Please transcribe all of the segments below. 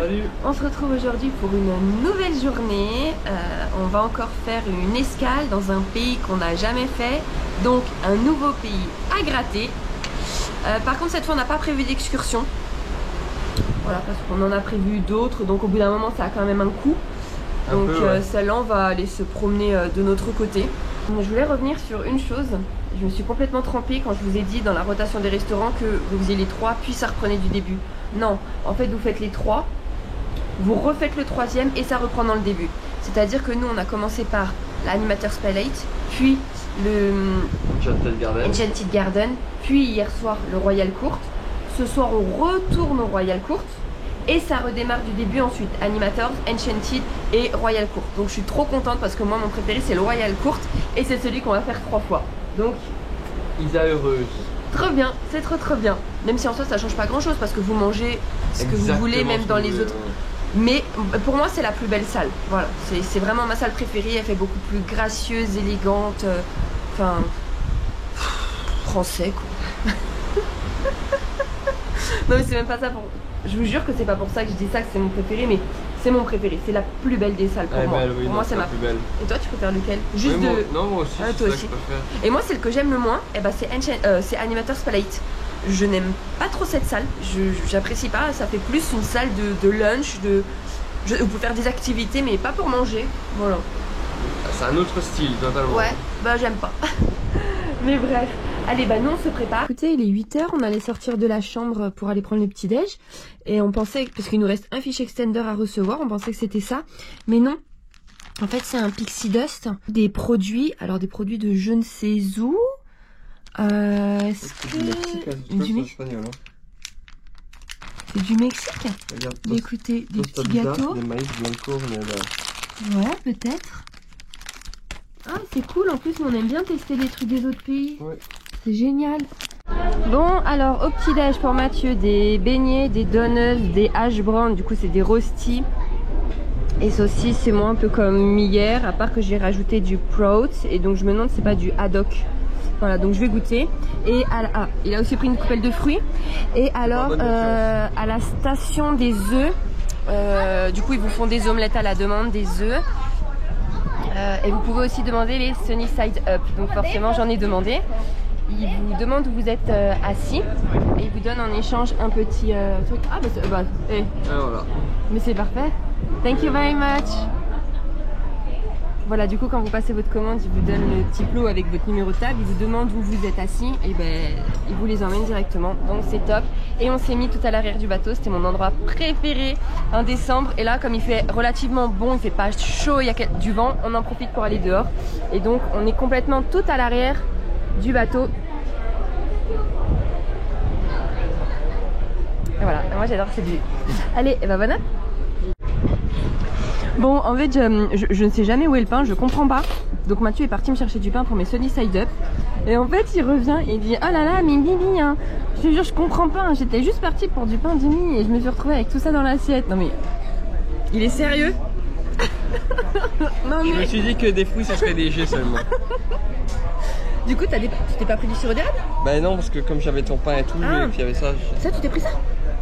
Salut. On se retrouve aujourd'hui pour une nouvelle journée. On va encore faire une escale dans un pays qu'on n'a jamais fait. Donc un nouveau pays à gratter. Par contre cette fois on n'a pas prévu d'excursion. Voilà, parce qu'on en a prévu d'autres. Donc au bout d'un moment ça a quand même un coût. Donc ouais. Celle-là on va aller se promener de notre côté. Je voulais revenir sur une chose. Je me suis complètement trempée quand je vous ai dit dans la rotation des restaurants que vous faisiez les 3 puis ça reprenait du début. Non, en fait vous faites les 3, vous refaites le 3e et ça reprend dans le début. C'est-à-dire que nous on a commencé par l'Animator's Palette, puis le Enchanted Garden, puis hier soir le Royal Court. Ce soir on retourne au Royal Court et ça redémarre du début ensuite. Animators, Enchanted et Royal Court. Donc je suis trop contente parce que moi mon préféré c'est le Royal Court et c'est celui qu'on va faire 3 fois. Donc Isa heureuse. Trop bien, c'est trop bien. Même si en soi ça change pas grand chose parce que vous mangez ce que vous voulez même dans les autres. Mais pour moi c'est la plus belle salle. Voilà, c'est vraiment ma salle préférée. Elle fait beaucoup plus gracieuse, élégante. Enfin, français quoi. Non mais c'est même pas ça pour... Je vous jure que c'est pas pour ça que je dis ça que c'est mon préféré, mais c'est mon préféré. C'est la plus belle des salles pour moi. Belle, oui, pour moi c'est ma plus belle. Et toi tu préfères lequel? Juste moi, de... Non moi aussi, ah, c'est toi ça aussi. que je préfère. Et moi celle que j'aime le moins, eh ben, c'est Animator's Palette. Je n'aime pas trop cette salle. J'apprécie pas. Ça fait plus une salle de lunch, vous pouvez faire des activités mais pas pour manger. Voilà. C'est un autre style totalement. Ouais, bah j'aime pas. Mais bref. Allez, bah nous on se prépare. Écoutez, il est 8 h, on allait sortir de la chambre pour aller prendre le petit déj. Et on pensait, parce qu'il nous reste un fiche extender à recevoir, on pensait que c'était ça. Mais non. En fait c'est un Pixie Dust. Des produits, alors des produits de je ne sais où. Est-ce que... Du Mexique, c'est du Mexique. Regarde, écoutez, des petits gâteaux. Des maïs blanco, mais là. Ouais, peut-être. Ah, c'est cool. En plus, on aime bien tester les trucs des autres pays. Ouais. C'est génial. Bon, alors, au petit-déj pour Mathieu, des beignets, des donuts, des hash browns. Du coup, c'est des roasties. Et saucisses, c'est moi un peu comme hier, à part que j'ai rajouté du prout. Et donc, je me demande si c'est pas du haddock. Voilà, donc je vais goûter. Et il a aussi pris une coupelle de fruits. Et alors, à la station des œufs, du coup, ils vous font des omelettes à la demande, des œufs. Et vous pouvez aussi demander les Sunny Side Up. Donc forcément, j'en ai demandé. Ils vous demandent où vous êtes assis. Et ils vous donnent en échange un petit truc. Ah, bah, hey. Voilà. Mais c'est parfait. Thank you very much. Voilà, du coup, quand vous passez votre commande, ils vous donnent le petit plot avec votre numéro de table. Ils vous demandent où vous êtes assis. Et ben, ils vous les emmènent directement. Donc, c'est top. Et on s'est mis tout à l'arrière du bateau. C'était mon endroit préféré en décembre. Et là, comme il fait relativement bon, il fait pas chaud, il y a du vent, on en profite pour aller dehors. Et donc, on est complètement tout à l'arrière du bateau. Et voilà, et moi j'adore cette vue. Allez, et ben bonne app. Bon, en fait, je ne sais jamais où est le pain, je comprends pas. Donc Mathieu est parti me chercher du pain pour mes Sunny Side Up. Et en fait, il revient et il dit: oh là là, mais Mimi, hein, je te jure, je comprends pas. Hein. J'étais juste partie pour du pain Mimi et je me suis retrouvée avec tout ça dans l'assiette. Non mais, il est sérieux? Non mais. Je me suis dit que des fruits, ça serait léger seulement. Du coup, tu t'es pas pris du sirop d'érable? Bah non, parce que comme j'avais ton pain et tout, et puis il y avait ça. Ça, tu t'es pris ça?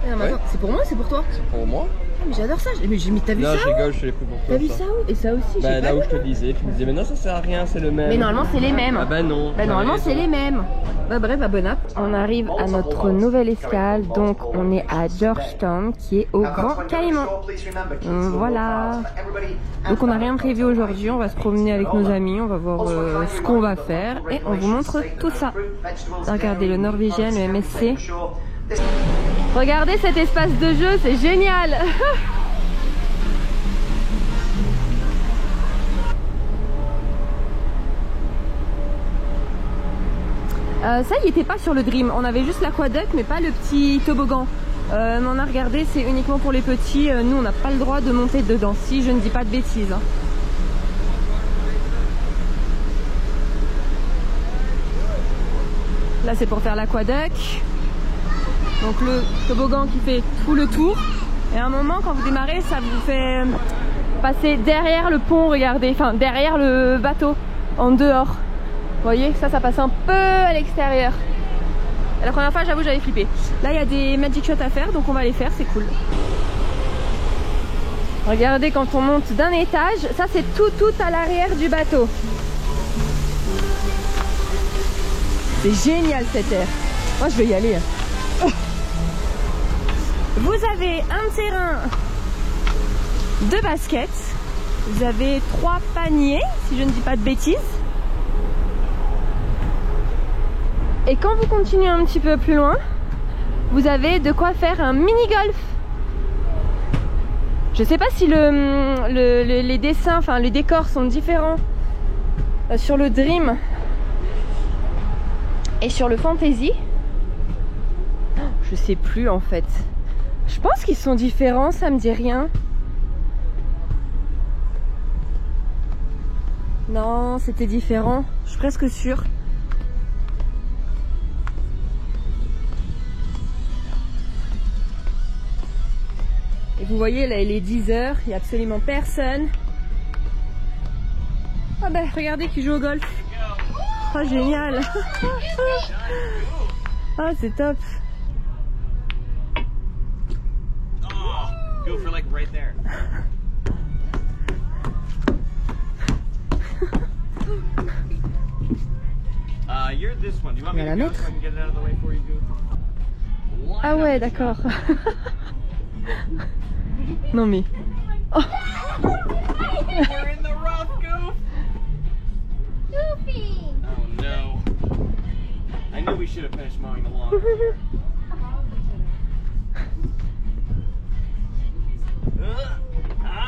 Ouais. C'est pour moi, c'est pour toi? C'est pour moi. Ah, mais j'adore ça. Mais t'as vu ça? Non, je rigole, je te l'ai pris pour toi. T'as vu ça où? Et ça aussi? Bah là où je te le disais, tu me disais, mais non, ça sert à rien, c'est le même. Mais normalement, c'est les mêmes. Ah bah non. Bah normalement, c'est les mêmes. Bah bref, bah bonne app. On arrive à notre nouvelle escale. Donc, on est à Georgetown, qui est au Grand Caïman. Voilà. Donc, on n'a rien prévu aujourd'hui. On va se promener avec nos amis. On va voir ce qu'on va faire. Et on vous montre tout ça. Regardez, le Norvégien, le MSC. Regardez cet espace de jeu, c'est génial. Ça, il n'était pas sur le Dream. On avait juste l'aquaduc, mais pas le petit toboggan. On a regardé, c'est uniquement pour les petits. Nous, on n'a pas le droit de monter dedans, si je ne dis pas de bêtises. Hein. Là, c'est pour faire l'aquaduc. Donc le toboggan qui fait tout le tour. Et à un moment, quand vous démarrez, ça vous fait passer derrière le pont, regardez. Enfin, derrière le bateau, en dehors. Vous voyez, ça passe un peu à l'extérieur. La première fois, j'avoue, j'avais flippé. Là, il y a des magic shots à faire, donc on va les faire, c'est cool. Regardez quand on monte d'un étage, ça c'est tout à l'arrière du bateau. C'est génial cette air. Moi je vais y aller. Oh. Vous avez un terrain de basket. Vous avez 3 paniers, si je ne dis pas de bêtises. Et quand vous continuez un petit peu plus loin, vous avez de quoi faire un mini-golf. Je sais pas si les dessins, enfin les décors sont différents sur le Dream et sur le Fantasy. Je sais plus en fait. Je pense qu'ils sont différents, ça me dit rien. Non, c'était différent, je suis presque sûre. Et vous voyez là il est 10 h, il n'y a absolument personne. Ah ben regardez qui joue au golf. Oh génial. Ah c'est top. Go for like right there. You're this one. Do you want me to go so I can get it out of the way for you, Goof? Ah ouais, d'accord. Non mais. Oh. We're in the rough, Goof. Goofy. Oh no. I knew we should have finished mowing the lawn.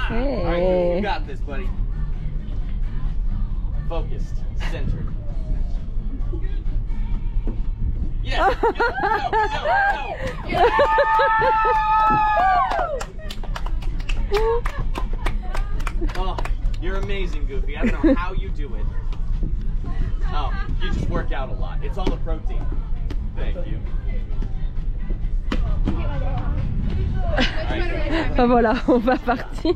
Hey. All right, you got this, buddy. Focused, centered. Yes. Go, go, go. Oh, you're amazing, Goofy. I don't know how you do it. Oh, you just work out a lot. It's all the protein. Thank you. Enfin voilà, on va partir.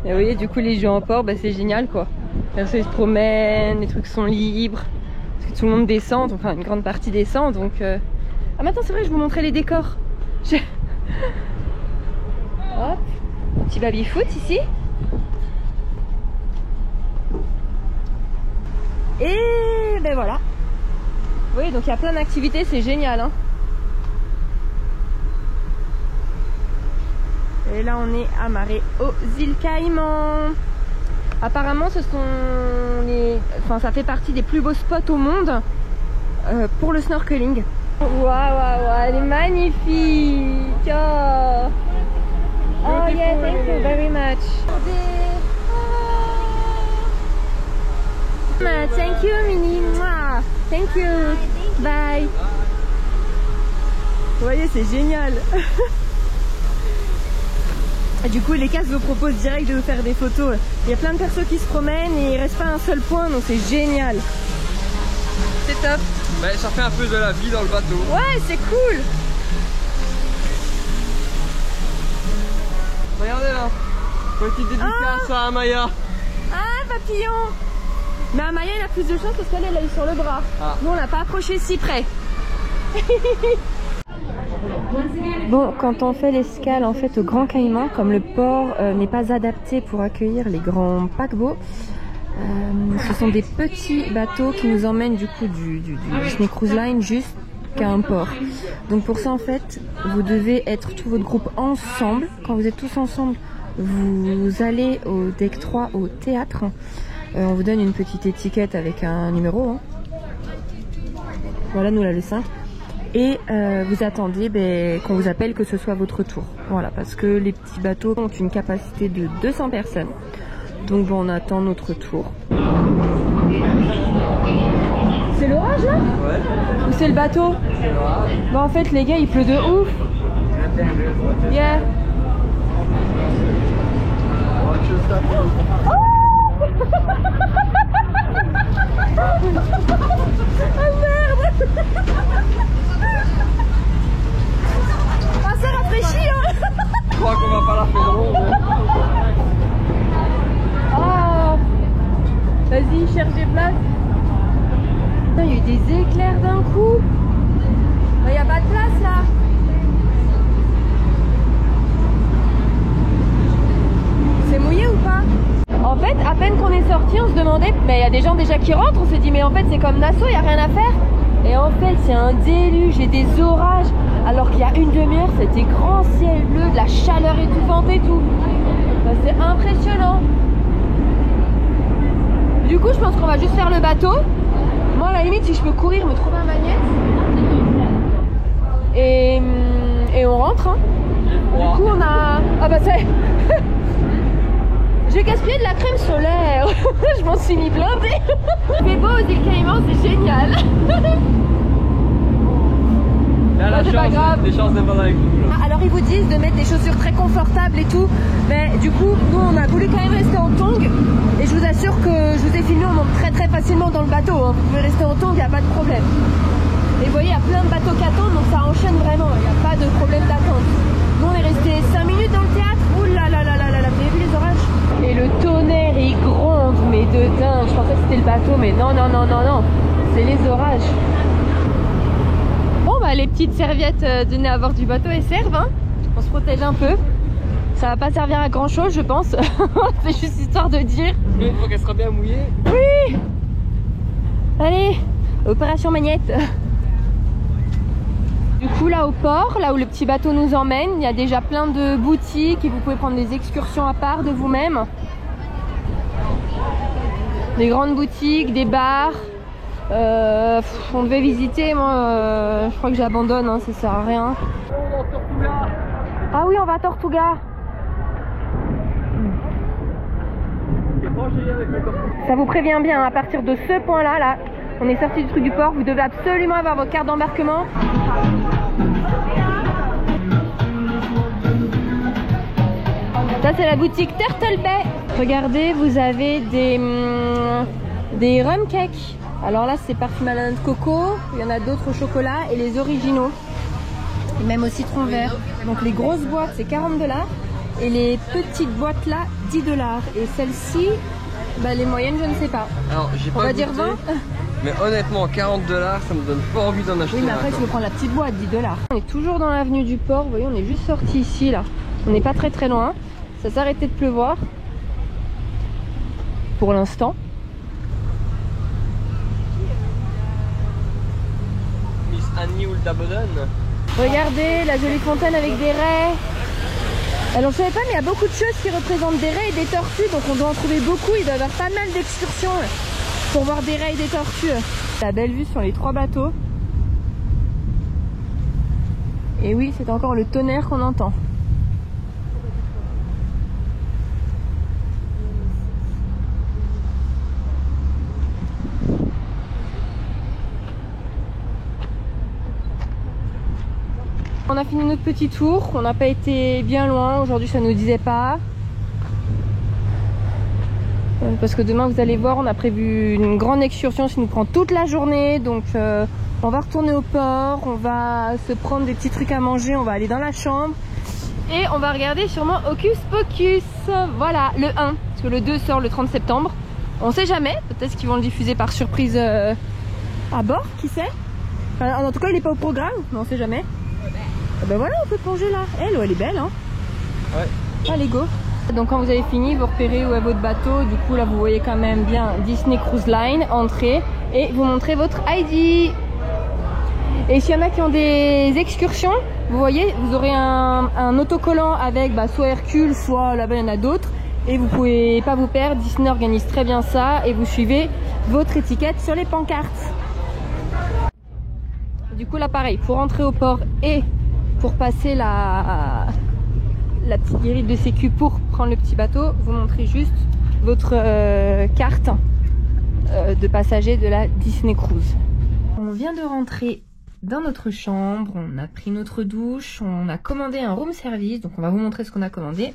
Et vous voyez, du coup, les jeux en port, bah, c'est génial quoi. Les personnes se promènent, les trucs sont libres. Parce que tout le monde descend, enfin une grande partie descend. Donc, ah, maintenant, c'est vrai, je vous montrais les décors. Hop, un petit baby-foot ici. Et ben voilà. Vous voyez, donc il y a plein d'activités, c'est génial. Hein. Et là, on est amarré aux îles Caïmans. Apparemment, ce sont les... Enfin, ça fait partie des plus beaux spots au monde pour le snorkeling. Waouh, waouh, waouh, elle est magnifique. Oh, oh yeah, thank you very much. Thank you, Minnie. Thank you. Bye. Vous voyez, c'est génial. Et du coup, les casques vous proposent direct de vous faire des photos. Il y a plein de persos qui se promènent et il reste pas un seul point, donc c'est génial. C'est top. Ouais, ça fait un peu de la vie dans le bateau. Ouais, c'est cool. Regardez là. Petite dédicace à Amaya. Ah, papillon. Mais Amaya, elle a plus de chance parce qu'elle l'a eu sur le bras. Ah. Nous, on l'a pas approché si près. Bon, quand on fait l'escale en fait au Grand Caïman, comme le port n'est pas adapté pour accueillir les grands paquebots, ce sont des petits bateaux qui nous emmènent du coup du Disney Cruise Line jusqu'à un port. Donc pour ça en fait, vous devez être tout votre groupe ensemble. Quand vous êtes tous ensemble, vous allez au deck 3 au théâtre. On vous donne une petite étiquette avec un numéro. Hein. Voilà, nous là le 5. Et vous attendez qu'on vous appelle, que ce soit votre tour. Voilà, parce que les petits bateaux ont une capacité de 200 personnes. Donc bon, on attend notre tour. C'est l'orage là? Ouais. Ou c'est le bateau? Bon, en fait les gars, il pleut de ouf. Yeah. Oh oh merde. Ah, ça rafraîchit hein. Je crois qu'on va pas la faire ronde. Oh. Vas-y, cherche des places. Il y a eu des éclairs d'un coup. Il n'y a pas de place là. En fait, à peine qu'on est sorti, on se demandait, mais il y a des gens déjà qui rentrent, on s'est dit mais en fait c'est comme Nassau, il n'y a rien à faire. Et en fait c'est un déluge et des orages, alors qu'il y a une demi-heure c'était grand ciel bleu, de la chaleur étouffante et tout. Enfin, c'est impressionnant. Du coup je pense qu'on va juste faire le bateau. Moi à la limite si je peux courir, me trouver un magnète. Et on rentre hein. Du coup on a... Ah bah c'est... J'ai gaspillé de la crème solaire. Je m'en suis mis blindée. Il fait beau aux îles Caïmans, c'est génial. Là, la c'est pas grave. Des chances d'être pas avec nous. Là. Alors ils vous disent de mettre des chaussures très confortables et tout. Mais du coup, nous on a voulu quand même rester en tongs. Et je vous assure que je vous ai filmé, on monte très facilement dans le bateau. Hein. Vous pouvez rester en tongs, il n'y a pas de problème. Et vous voyez, il y a plein de bateaux qui attendent, donc ça enchaîne vraiment. Il n'y a pas de problème d'attente. Nous on est resté 5 minutes dans le théâtre. Ouh là là là là là là, vous avez vu les orages? Et le tonnerre il gronde, mais de dingue. Je pensais que c'était le bateau, mais non, non, non, non, non. C'est les orages. Bon bah les petites serviettes données à bord du bateau elles servent hein. On se protège un peu. Ça va pas servir à grand chose je pense. C'est juste histoire de dire. Une fois qu'elle sera bien mouillée. Oui. Allez, opération magnète. Du coup là au port, là où le petit bateau nous emmène, il y a déjà plein de boutiques et vous pouvez prendre des excursions à part de vous-même. Des grandes boutiques, des bars. On devait visiter, moi je crois que j'abandonne, hein, ça sert à rien. Ah oui, on va à Tortuga. Ça vous prévient bien, à partir de ce point là, on est sorti du truc du port, vous devez absolument avoir votre carte d'embarquement. Ça c'est la boutique Turtle Bay. Regardez, vous avez des rum cakes. Alors là c'est parfumé à la noix de coco, il y en a d'autres au chocolat et les originaux. Et même au citron vert. Donc les grosses boîtes c'est 40 $ et les petites boîtes là 10 $. Et celles-ci, bah, les moyennes je ne sais pas. Alors j'ai pas On va goûté, dire 20. mais honnêtement 40 $, ça me donne pas envie d'en acheter. Oui mais après tu peux prendre la petite boîte 10 $. On est toujours dans l'avenue du port, vous voyez on est juste sorti ici là. On n'est pas très loin. Ça s'est arrêté de pleuvoir. Pour l'instant. Miss Annie ou le Dabodon. Regardez la jolie fontaine avec des raies. Alors je savais pas mais il y a beaucoup de choses qui représentent des raies et des tortues. Donc on doit en trouver beaucoup, il doit y avoir pas mal d'excursions pour voir des raies et des tortues. La belle vue sur les 3 bateaux. Et oui c'est encore le tonnerre qu'on entend. On a fini notre petit tour, on n'a pas été bien loin, aujourd'hui ça nous disait pas. Parce que demain vous allez voir, on a prévu une grande excursion qui nous prend toute la journée. Donc on va retourner au port, on va se prendre des petits trucs à manger, on va aller dans la chambre. Et on va regarder sûrement Hocus Pocus. Voilà, le 1, parce que le 2 sort le 30 septembre. On sait jamais, peut-être qu'ils vont le diffuser par surprise à bord, qui sait. Enfin, en tout cas il n'est pas au programme, mais on sait jamais. Ah ben voilà, on peut plonger là. Elle est belle hein. Ouais. Allez go. Donc quand vous avez fini, vous repérez où est votre bateau. Du coup là vous voyez quand même bien Disney Cruise Line, entrée. Et vous montrez votre ID. Et s'il y en a qui ont des excursions, vous voyez, vous aurez un autocollant avec soit Hercule, soit là-bas il y en a d'autres. Et vous pouvez pas vous perdre, Disney organise très bien ça. Et vous suivez votre étiquette sur les pancartes. Du coup là pareil, pour rentrer au port et pour passer la petite guérite de sécu pour prendre le petit bateau, vous montrez juste votre carte de passager de la Disney Cruise. On vient de rentrer dans notre chambre, on a pris notre douche, on a commandé un room service, donc on va vous montrer ce qu'on a commandé.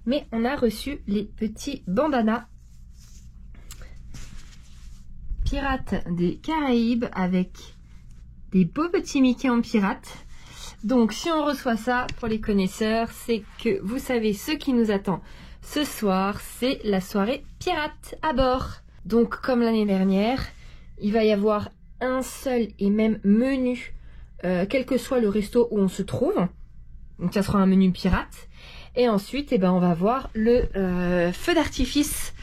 Mais on a reçu les petits bandanas Pirates des Caraïbes avec des beaux petits Mickey en pirate. Donc si on reçoit ça, pour les connaisseurs, c'est que vous savez ce qui nous attend ce soir, c'est la soirée pirate à bord. Donc comme l'année dernière, il va y avoir un seul et même menu, quel que soit le resto où on se trouve. Donc ça sera un menu pirate. Et ensuite, on va voir le feu d'artifice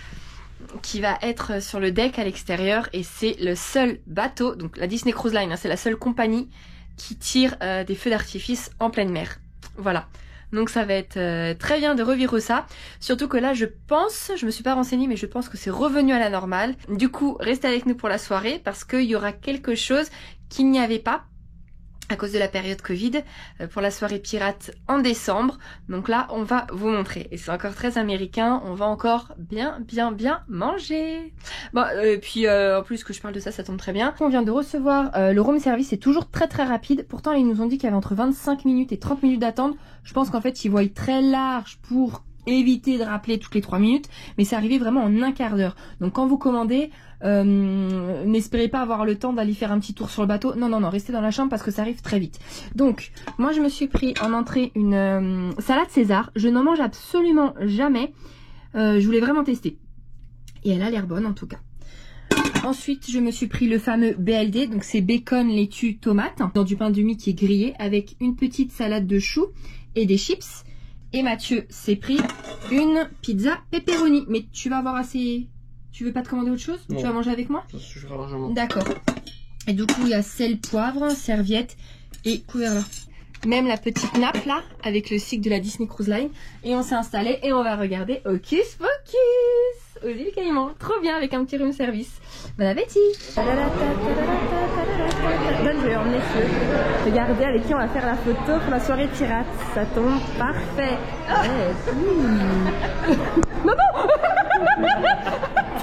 qui va être sur le deck à l'extérieur et c'est le seul bateau, donc la Disney Cruise Line, hein, c'est la seule compagnie qui tire des feux d'artifice en pleine mer. Voilà. Donc ça va être très bien de revivre ça. Surtout que là je me suis pas renseignée mais je pense que c'est revenu à la normale. Du coup restez avec nous pour la soirée parce qu'il y aura quelque chose qu'il n'y avait pas à cause de la période Covid pour la soirée pirate en décembre. Donc là on va vous montrer. Et c'est encore très américain, on va encore bien manger. Bon puis en plus que je parle de ça, ça tombe très bien. On vient de recevoir le room service, c'est toujours très rapide. Pourtant ils nous ont dit qu'il y avait entre 25 minutes et 30 minutes d'attente. Je pense qu'en fait ils voient très large pour éviter de rappeler toutes les 3 minutes, mais c'est arrivé vraiment en un quart d'heure. Donc quand vous commandez, n'espérez pas avoir le temps d'aller faire un petit tour sur le bateau. Non, restez dans la chambre parce que ça arrive très vite. Donc moi je me suis pris en entrée une salade César. Je n'en mange absolument jamais. Je voulais vraiment tester. Et elle a l'air bonne en tout cas. Ensuite je me suis pris le fameux BLD, donc c'est bacon, laitue, tomate, dans du pain de mie qui est grillé avec une petite salade de choux et des chips. Et Mathieu s'est pris une pizza pepperoni. Mais tu vas avoir assez... Tu veux pas te commander autre chose? Non. Tu vas manger avec moi? Ça suffira largement. D'accord. Et du coup, il y a sel, poivre, serviette et couvert là. Même la petite nappe là, avec le cycle de la Disney Cruise Line. Et on s'est installé et on va regarder Hocus Pocus aux îles Caïmans. Trop bien avec un petit room service. Bon appétit. Donne, je vais emmener ce. Regardez avec qui on va faire la photo pour la soirée pirate. Ça tombe parfait. Maman.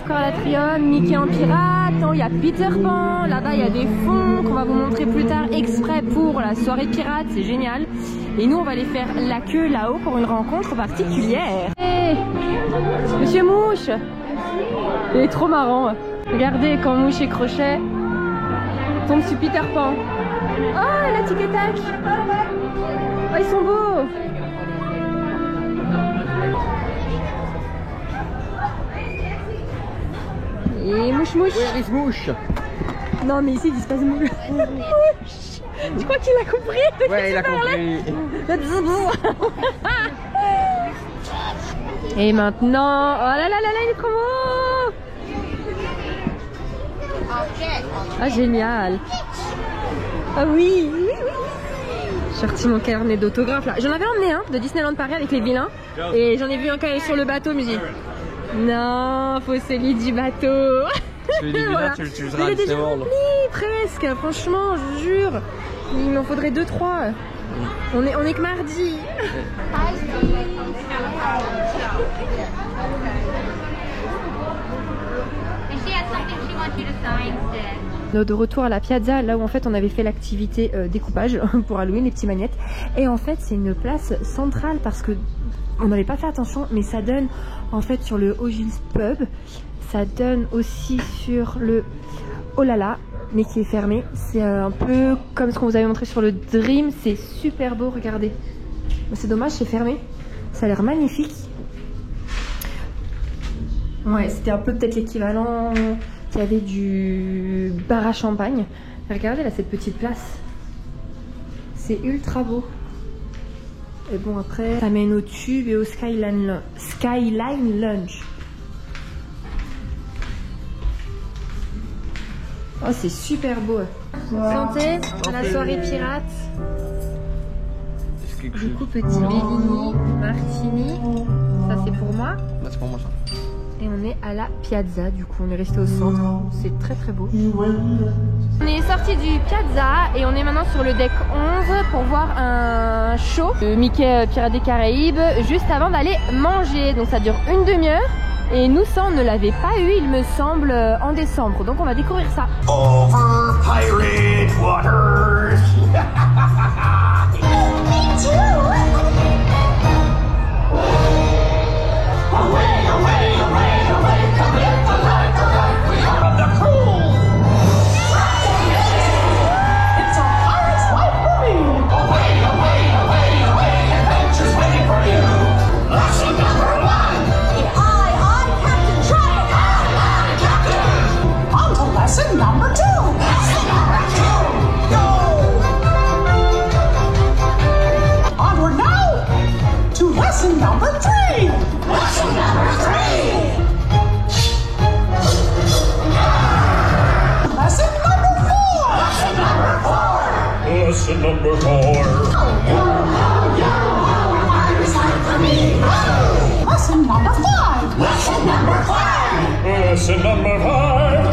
Encore l'Atrium, Mickey en pirate, il y a Peter Pan, là-bas il y a des fonds qu'on va vous montrer plus tard exprès pour la soirée pirate, c'est génial. Et nous on va aller faire la queue là-haut pour une rencontre particulière. Hey, Monsieur Mouche, il est trop marrant. Regardez quand Mouche et Crochet tombent sur Peter Pan. Oh la tic et tac. Oh ils sont beaux. Et mouche. Where is mouche? Non mais ici ils disent pas mouche. Je crois qu'il a compris. Ouais il a compris. Et maintenant, oh là là là là, il est trop beau. Ah génial. Ah oui. J'ai sorti mon carnet d'autographes là. J'en avais emmené un de Disneyland Paris avec les vilains. Et j'en ai vu un quand il est sur le bateau, mais j'ai dit non, faut celui du bateau. Celui du vilain, tu l'utiliseras à Disneyland. Presque, franchement, je vous jure. Il m'en faudrait 2-3. On est que mardi. De retour à la Piazza, là où en fait on avait fait l'activité découpage pour Halloween, les petits magnettes. Et en fait c'est une place centrale parce que on n'avait pas fait attention, mais ça donne en fait sur le O'Gill's Pub, ça donne aussi sur le Oh là là, mais qui est fermé. C'est un peu comme ce qu'on vous avait montré sur le Dream, c'est super beau, regardez. C'est dommage, c'est fermé. Ça a l'air magnifique. Ouais, c'était un peu peut-être l'équivalent qu'il y avait du bar à champagne. Regardez là cette petite place. C'est ultra beau. Et bon après, ça mène au tube et au Skyline Lounge. Oh c'est super beau. Santé, la soirée pirate. Du coup petit Bellini, Martini. Ça c'est pour moi. Bah, c'est pour moi ça. Et on est à la Piazza, du coup on est resté au centre, c'est très beau. On est sorti du Piazza et on est maintenant sur le deck 11 pour voir un show de Mickey Pirates des Caraïbes juste avant d'aller manger. Donc ça dure une demi-heure et nous ça on ne l'avait pas eu il me semble en décembre, donc on va découvrir ça. Over pirate waters. Me too. Lesson number 2. Lesson number 4. Lesson number 5. Lesson number 5. Lesson number 5.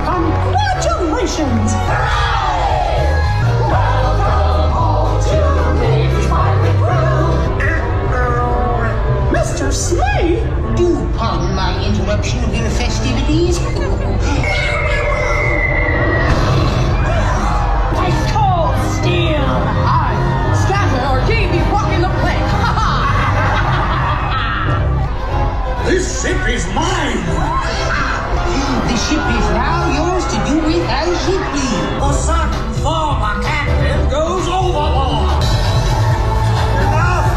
Congratulations! Mr. Slade? Do pardon my interruption of your festivities. I call steel! I scatter or game be rocking the plank! This ship is mine. The ship is now yours to do with as you please. A certain former captain goes overboard. Enough.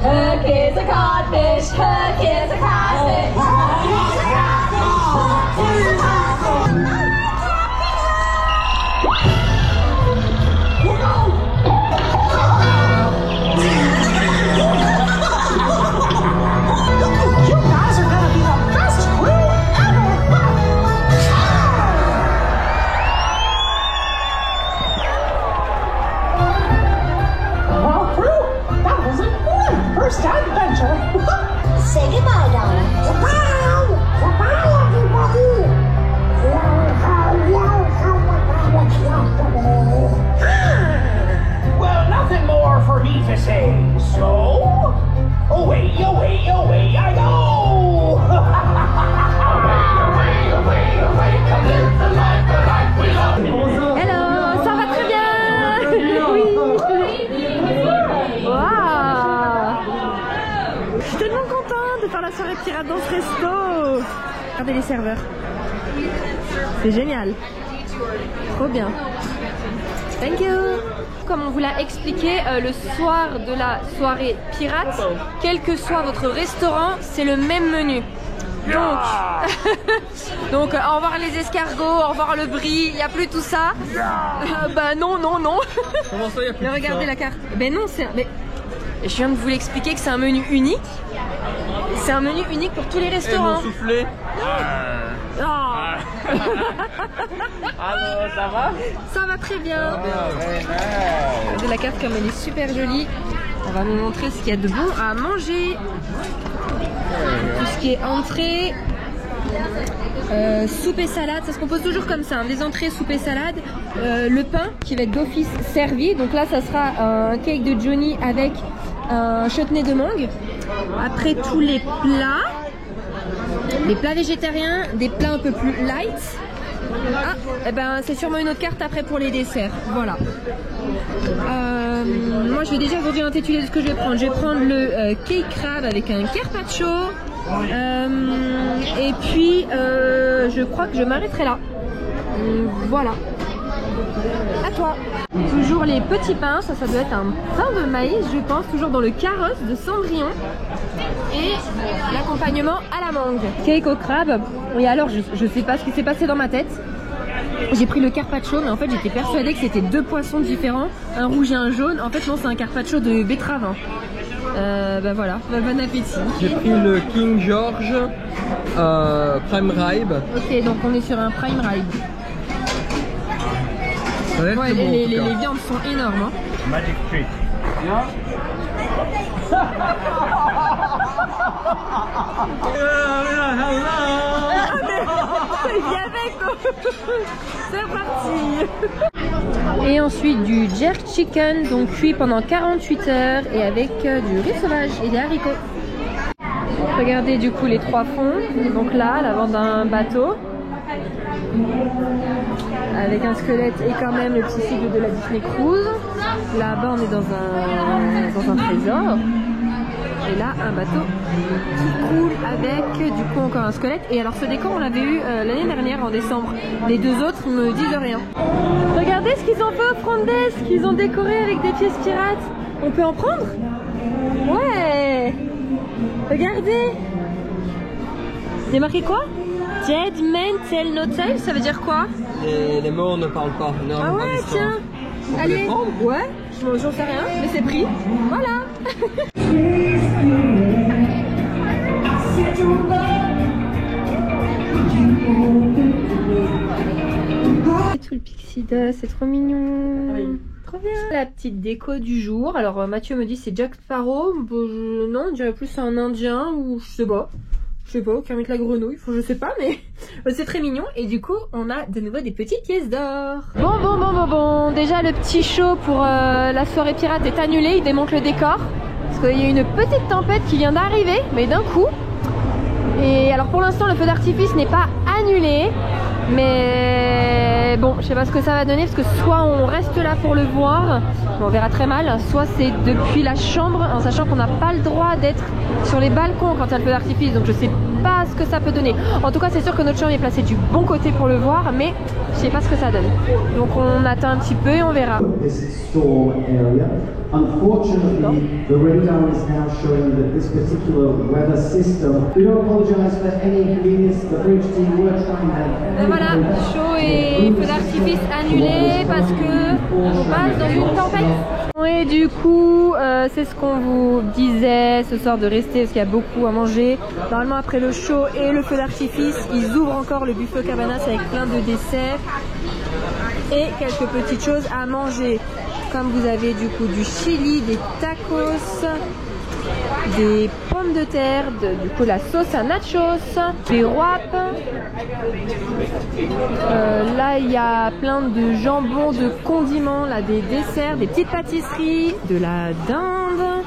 Hook is a codfish, Hook is a codfish. You guys are gonna be the best crew ever! Well, crew, that was a great first adventure! Say goodbye, Donna. Goodbye! Goodbye, everybody! Well, nothing more for me to say, so... Away, away, away I go! Come live the life that we love! Hello, ça va très bien. Oui. Waouh. Je suis tellement contente de faire la soirée pirate dans ce resto. Regardez les serveurs. C'est génial. Trop bien. Thank you. Comme on vous l'a expliqué, le soir de la soirée pirate, quel que soit votre restaurant, c'est le même menu. Donc au revoir les escargots, au revoir le brie, il n'y a plus tout ça. Bah non, non, non. Comment ça, il y a plus Mais de regardez ça la carte. Ben non, c'est... Mais je viens de vous l'expliquer que c'est un menu unique. C'est un menu unique pour tous les Et mon restaurants. soufflé. Oh. Allô, ça va? Ça va très bien. Regardez la carte comme elle est super jolie. On va vous montrer ce qu'il y a de bon à manger. Tout ce qui est entrée, soupe et salade, ça se compose toujours comme ça, hein, des entrées, soupe et salade. Le pain qui va être d'office servi, donc là ça sera un cake de Johnny avec un chutney de mangue. Après tous les plats végétariens, des plats un peu plus light. Ah, et ben c'est sûrement une autre carte après pour les desserts, voilà. Moi je vais déjà vous dire l'intitulé de ce que je vais prendre. Je vais prendre le cake crab avec un carpaccio. Et puis je crois que je m'arrêterai là. Voilà. À toi. Toujours les petits pains, ça doit être un pain de maïs je pense, toujours dans le carrosse de Cendrillon. Et l'accompagnement à la mangue. Cake au crabe. Et alors je sais pas ce qui s'est passé dans ma tête. J'ai pris le carpaccio, mais en fait j'étais persuadée que c'était deux poissons différents, un rouge et un jaune. En fait non, c'est un carpaccio de betterave. Bah voilà, bah, bon appétit. J'ai pris le King George Prime Rib. Ok, donc on est sur un prime rib. Ça va être Ouais, bon, en les tout cas. viandes sont énormes. Hein. Magic trick. Viens avec nous. C'est parti. Et ensuite du jerk chicken, donc cuit pendant 48 heures et avec du riz sauvage et des haricots. Regardez du coup les trois fonds. Donc là, à l'avant d'un bateau. Avec un squelette et quand même le petit sigle de la Disney Cruise. Là-bas on est dans un trésor. Et là un bateau qui coule avec du coup encore un squelette. Et alors ce décor on l'avait eu l'année dernière en décembre. Les deux autres ne me disent rien. Regardez ce qu'ils ont fait au front desk. Ils ont décoré avec des pièces pirates. On peut en prendre? Ouais. Regardez. Il y a marqué quoi? Dead men tell no tales, ça veut dire quoi? Les morts ne parlent pas. Ah ouais, tiens. Allez, ouais, j'en sais rien, mais c'est pris. Voilà. Tout le Pixie Dust, c'est trop mignon. Trop bien. La petite déco du jour. Alors Mathieu me dit c'est Jack Sparrow. Non, on dirait plus un indien ou je sais pas. Ou Kermit la grenouille, je sais pas, mais c'est très mignon. Et du coup, on a de nouveau des petites pièces d'or. Bon. Déjà, le petit show pour la soirée pirate est annulé. Il démonte le décor. Parce qu'il y a une petite tempête qui vient d'arriver, mais d'un coup. Et alors, pour l'instant, le feu d'artifice n'est pas annulé. Mais bon, je sais pas ce que ça va donner. Parce que soit on reste là pour le voir, mais on verra très mal. Soit c'est depuis la chambre, en sachant qu'on n'a pas le droit d'être sur les balcons quand il y a le feu d'artifice, donc je sais pas ce que ça peut donner. En tout cas, c'est sûr que notre chambre est placée du bon côté pour le voir, mais je sais pas ce que ça donne. Donc on attend un petit peu et on verra. Unfortunately, the radar is now showing that this particular weather system. We don't apologize for any inconvenience. The bridge team were trying to. Et voilà, show et feu d'artifice annulé parce que on passe dans une tempête. Et du coup, c'est ce qu'on vous disait ce soir de rester parce qu'il y a beaucoup à manger. Normalement, après le show et le feu d'artifice, ils ouvrent encore le buffet Cabanas avec plein de desserts et quelques petites choses à manger. Comme vous avez du coup du chili, des tacos, des pommes de terre, du coup la sauce à nachos, des wraps. Là il y a plein de jambons, de condiments, là des desserts, des petites pâtisseries, de la dinde.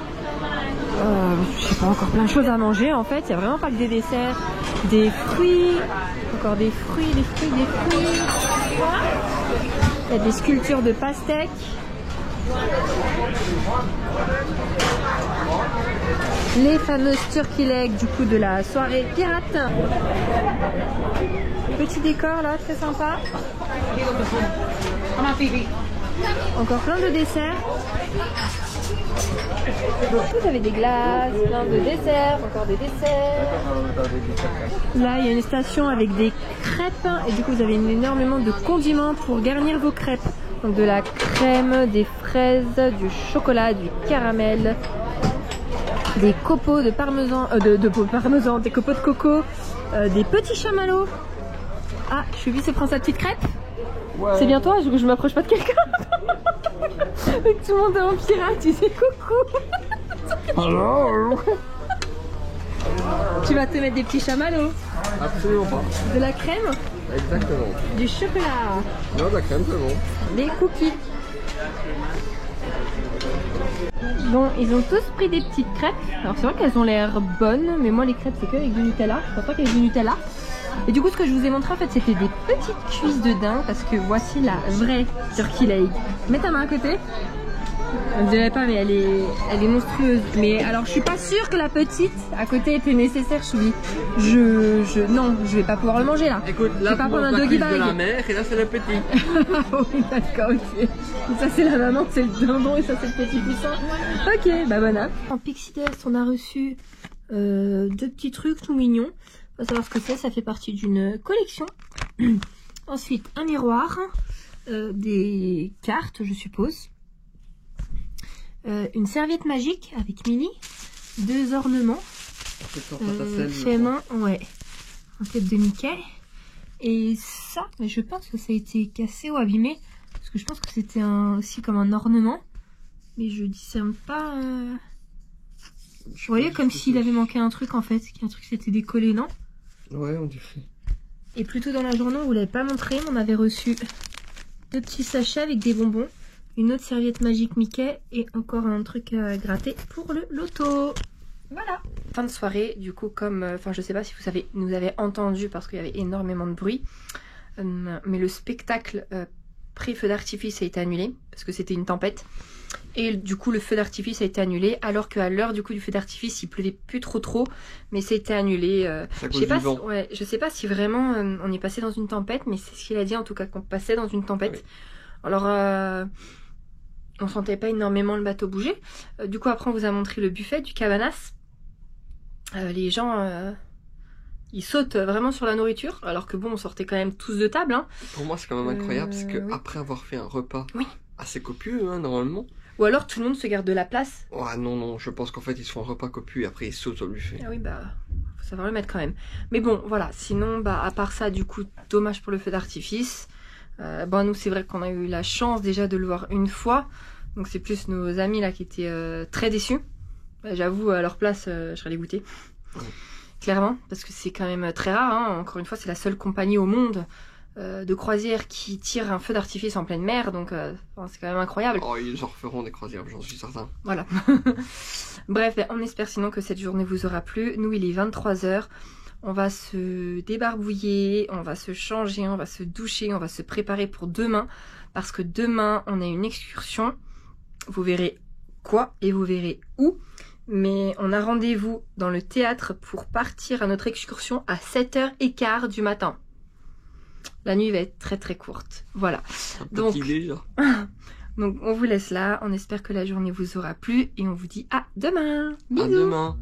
Je sais pas, encore plein de choses à manger en fait. Il n'y a vraiment pas que des desserts, des fruits, encore des fruits. Il y a des sculptures de pastèques. Les fameuses turkey legs du coup de la soirée pirate. Petit décor là, très sympa. Encore plein de desserts. Vous avez des glaces, plein de desserts, encore des desserts. Là il y a une station avec des crêpes et du coup vous avez énormément de condiments pour garnir vos crêpes. Donc de la crème, des fraises, du chocolat, du caramel, des copeaux de parmesan, des copeaux de coco, des petits chamallows. Ah, Chubby se prend sa petite crêpe. Ouais. C'est bien toi, je m'approche pas de quelqu'un. Tout le monde est en pirate, tu sais, coucou. Alors Tu vas te mettre des petits chamallows. Absolument pas. De la crème. Exactement. Du chocolat. Non, de la crème, c'est bon. Des cookies. Bon, ils ont tous pris des petites crêpes. Alors c'est vrai qu'elles ont l'air bonnes, mais moi les crêpes c'est que avec du Nutella. Je pense pas qu'il y ait du Nutella. Et du coup ce que je vous ai montré en fait c'était des petites cuisses de dinde parce que voici la vraie turkey leg. Mets ta main à côté. On ne dirait pas mais elle est monstrueuse. Mais alors je suis pas sûre que la petite à côté était nécessaire, Choubi. Non, je vais pas pouvoir le manger là. Écoute, là pas prendre un doggy bag. De la mère et là c'est le petit. Oui d'accord, ok. Ça c'est la maman, c'est le dindon et ça c'est le petit poussin. Ok, bah bon app. En Pixie Dust on a reçu deux petits trucs tout mignons. On va savoir ce que c'est, ça fait partie d'une collection. Ensuite un miroir, des cartes je suppose. Une serviette magique avec Minnie, deux ornements, fait main, ouais, en tête de Mickey, et ça, mais je pense que ça a été cassé ou abîmé, parce que je pense que c'était aussi comme un ornement, mais je discerne pas, je voyais comme s'il avait manqué un truc en fait, qu'un truc s'était décollé, non? Ouais, on dirait. Et plus tôt dans la journée, on vous l'avait pas montré, mais on avait reçu deux petits sachets avec des bonbons. Une autre serviette magique Mickey et encore un truc à gratter pour le loto. Voilà. Fin de soirée, du coup, comme... Enfin, je sais pas si nous avez entendu parce qu'il y avait énormément de bruit. Mais le spectacle pré-feu d'artifice a été annulé parce que c'était une tempête. Et du coup, le feu d'artifice a été annulé alors qu'à l'heure du coup du feu d'artifice, il pleuvait plus trop. Mais ça a été annulé. Je sais pas si vraiment on est passé dans une tempête, mais c'est ce qu'il a dit en tout cas, qu'on passait dans une tempête. Oui. Alors... on sentait pas énormément le bateau bouger. Du coup, après, on vous a montré le buffet du Cabanas. Les gens, ils sautent vraiment sur la nourriture. Alors que bon, on sortait quand même tous de table. Hein. Pour moi, c'est quand même incroyable parce que après avoir fait un repas assez copieux, hein, normalement. Ou alors tout le monde se garde de la place. Oh non, je pense qu'en fait ils se font un repas copieux et après ils sautent au buffet. Ah oui, bah, faut savoir le mettre quand même. Mais bon, voilà, sinon, bah, à part ça, du coup, dommage pour le feu d'artifice. Bon, nous, c'est vrai qu'on a eu la chance déjà de le voir une fois. Donc c'est plus nos amis là qui étaient très déçus. J'avoue, à leur place, je serais dégoûtée. Clairement, parce que c'est quand même très rare, hein. Encore une fois, c'est la seule compagnie au monde de croisière qui tire un feu d'artifice en pleine mer, donc c'est quand même incroyable. Oh, ils en referont des croisières, j'en suis certain. Voilà. Bref, on espère sinon que cette journée vous aura plu. Nous, il est 23h. On va se débarbouiller, on va se changer, on va se doucher, on va se préparer pour demain. Parce que demain, on a une excursion. Vous verrez quoi et vous verrez où. Mais on a rendez-vous dans le théâtre pour partir à notre excursion à 7h15 du matin. La nuit va être très très courte. Voilà. Donc, déjà. Donc on vous laisse là. On espère que la journée vous aura plu et on vous dit à demain. Bisous. À demain.